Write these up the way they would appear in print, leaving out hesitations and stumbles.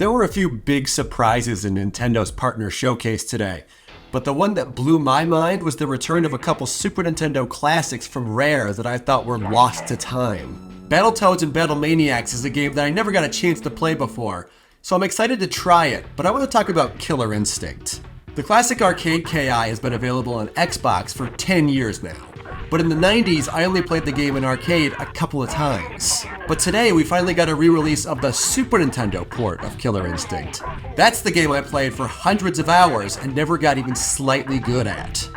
There were a few big surprises in Nintendo's partner showcase today, but the one that blew my mind was the return of a couple Super Nintendo classics from Rare that I thought were lost to time. Battletoads and Battlemaniacs is a game that I never got a chance to play before, so I'm excited to try it, but I want to talk about Killer Instinct. The classic arcade KI has been available on Xbox for 10 years now. But in the 90s, I only played the game in arcade a couple of times. But today, we finally got a re-release of the Super Nintendo port of Killer Instinct. That's the game I played for hundreds of hours and never got even slightly good at.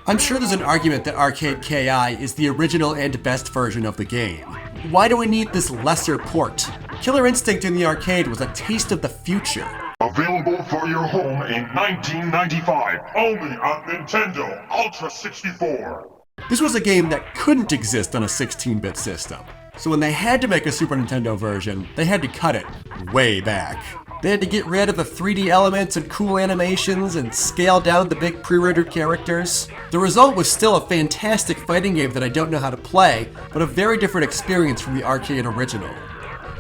I'm sure there's an argument that Arcade KI is the original and best version of the game. Why do we need this lesser port? Killer Instinct in the arcade was a taste of the future. Available for your home in 1995, only on Nintendo Ultra 64. This was a game that couldn't exist on a 16-bit system. So when they had to make a Super Nintendo version, they had to cut it way back. They had to get rid of the 3D elements and cool animations and scale down the big pre-rendered characters. The result was still a fantastic fighting game that I don't know how to play, but a very different experience from the arcade original.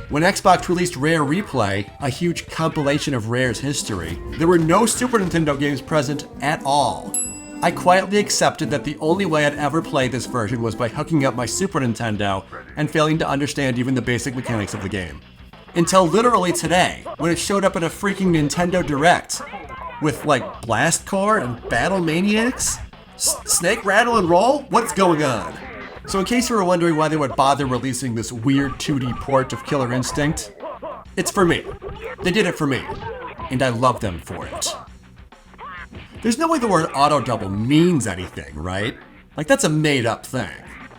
When Xbox released Rare Replay, a huge compilation of Rare's history, there were no Super Nintendo games present at all. I quietly accepted that the only way I'd ever play this version was by hooking up my Super Nintendo and failing to understand even the basic mechanics of the game. Until literally today, when it showed up in a freaking Nintendo Direct, with like Blast Core and Battlemaniacs? Snake, Rattle, and Roll? What's going on? So in case you were wondering why they would bother releasing this weird 2D port of Killer Instinct, it's for me. They did it for me, and I love them for it. There's no way the word auto double means anything, right? Like, that's a made up thing.